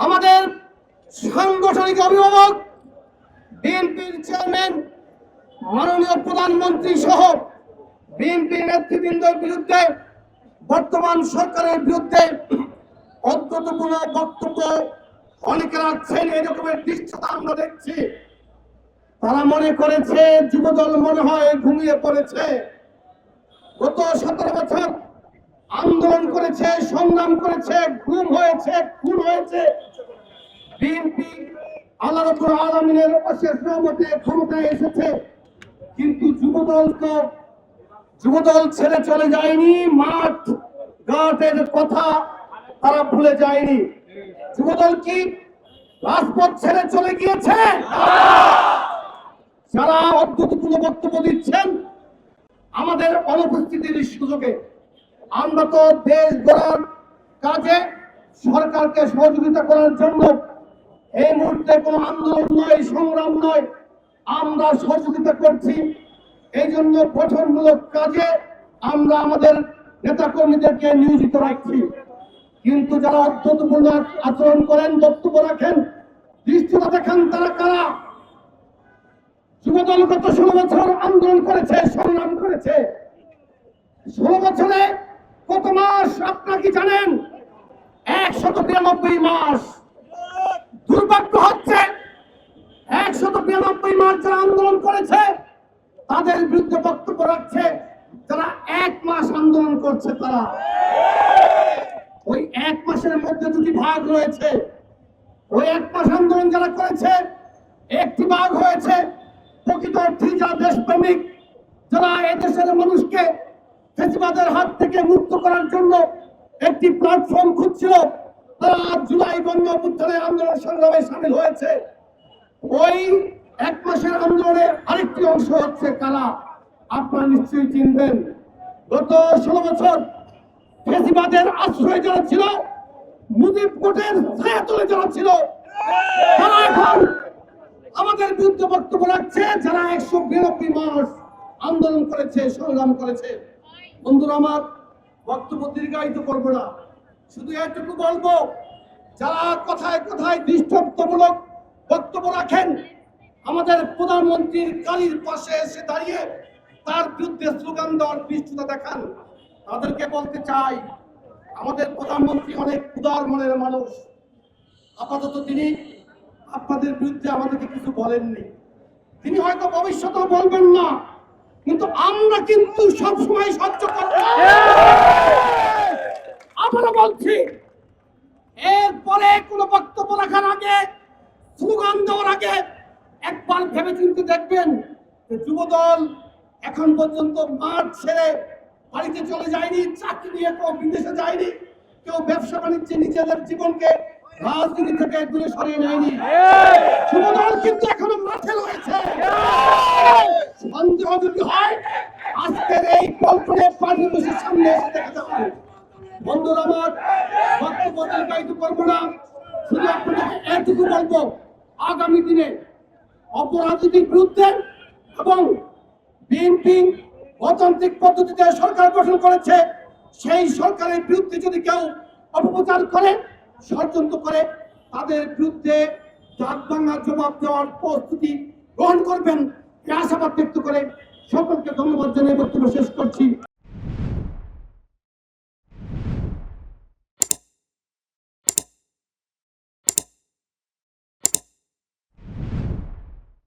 আমাদের সাংগঠনিক অভিভাবক বিএনপির চেয়ারম্যান মাননীয় প্রধানমন্ত্রী সহ বিএনপির নেতৃবৃন্দের বিরুদ্ধে, বর্তমান সরকারের বিরুদ্ধে অত্যন্তপূর্ণ বক্তব্য অনেকে রাখছেন। এরকমের দৃশ্যতা আমরা দেখছি। তারা মনে করেছে যুবদল মনে হয় ঘুমিয়ে পড়েছে। গত 17 বছর আন্দোলন করেছে, সংগ্রাম করেছে, ঘুম হয়েছে, খুন হয়েছে। বিএনপি আল্লাহ রাব্বুল আলামিনের অশেষ রহমতে ক্ষমতায় এসেছে, কিন্তু যুবদল ছেড়ে চলে যায়নি। মাঠ ঘাটের কথা তারা ভুলে যায়নি। যুবদল কি রাজপথ ছেড়ে চলে গিয়েছে? যারা অদ্ভুতপূর্ণ বক্তব্য দিচ্ছেন আমাদের অনুপস্থিতির সুযোগে, আমরা তো দেশ গড়ার কাজে সরকারকে সহযোগিতা করার জন্য এই মুহূর্তে কোনো আন্দোলন নয়, সংগ্রাম নয়, আমরা সহযোগিতা করছি। এই জন্য গঠনমূলক কাজে আমরা আমাদের নেতা কর্মীদেরকে নিয়োজিত রাখছি। কিন্তু যারা অত্যন্তপূর্ণ আচরণ করেন, বক্তব্য রাখেন, দৃশ্যতা দেখান, তারা কারা? যুবদল গত 16 বছর আন্দোলন করেছে, সংগ্রাম করেছে। 16 বছরে কত মাস আপনারা কি জানেন? 192 মাস। দুর্ভাগ্য হচ্ছে 192 মাস যারা আন্দোলন করেছে তাদের বিরুদ্ধে বক্তব্য রাখছে যারা 1 মাস আন্দোলন করছে। তারা ওই 1 মাসের মধ্যে দুটি ভাগ রয়েছে। ওই 1 মাস আন্দোলন যারা করেছে, একটি ভাগ হয়েছে প্রকৃত অর্থে যারা দেশপ্রেমিক, যারা এদেশের মানুষকে ফ্যাসিবাদের হাত থেকে মুক্ত করার জন্য একটি প্ল্যাটফর্ম খুঁজছিল, তারা জুলাই গণ অভ্যুত্থানে আন্দোলন সংগ্রামে সামিল হয়েছে। ওই 1 মাসের আন্দোলনের আরেকটি অংশ হচ্ছে কারা? আপনারা নিশ্চয়ই চিনবেন। গত 16 বছর ফ্যাসিবাদের আশ্রয় যারা ছিল, মুজিব কোটের ছায়াতলে যারা ছিল, তারা এখন আমাদের বিরুদ্ধে বক্তব্য রাখছে। যারা 192 মাস আন্দোলন করেছে, সংগ্রাম করেছে। বন্ধুরা আমার, বক্তব্য দীর্ঘায়িত করবো না, শুধু এটুকু বলবো, যারা কথায় কথায় দৃষ্টান্তমূলক বক্তব্য রাখেন, আমাদের প্রধানমন্ত্রীর গাড়ির পাশে এসে দাঁড়িয়ে তার বিরুদ্ধে স্লোগান দেওয়ার দৃষ্টতা দেখান, তাদেরকে বলতে চাই, আমাদের প্রধানমন্ত্রী অনেক উদার মনের মানুষ। আপাতত তিনি আপনাদের বিরুদ্ধে আমাদেরকে কিছু বলেননি, তিনি হয়তো ভবিষ্যতেও বলবেন না, কিন্তু আমরা কিন্তু সবসময় সহ্য করব। আমরা বলছি, এরপরে কোনো বক্তব্য রাখার আগে, স্লোগান দেওয়ার আগে একবার ভেবে চিন্তে দেখবেন যে যুবদল এখন পর্যন্ত মাঠ ছেড়ে বাড়িতে চলে যায়নি, চাকরি নিয়ে কেউ বিদেশে যায়নি, কেউ ব্যবসা বাণিজ্যে নিজেদের জীবনকে রাজনীতি থেকে দূরে সরিয়ে নেয়নি। যুবদল কিন্তু এখনো মাঠে রয়েছে। সন্দেহ যদি হয়, আজকের এই পল্টনে পার্লামেন্টের সামনে এসে দেখাতে হবে। বন্ধুরা আমার, বক্তব্য দীর্ঘায়িত করবো না, শুধু আপনাদেরকে এটুকু বলবো, আগামী দিনে অপরাজনীতির বিরুদ্ধে এবং বিএনপি গণতান্ত্রিক পদ্ধতিতে সরকার গঠন করেছে, সেই সরকারের বিরুদ্ধে যদি কেউ অপপ্রচার করে, ষড়যন্ত্র করে, তাদের বিরুদ্ধে দাঁত-ভাঙা জবাব দেওয়ার প্রস্তুতি গ্রহণ করবেন, এই আশাবাদ ব্যক্ত করে সকলকে ধন্যবাদ জানিয়ে বক্তব্য শেষ করছি।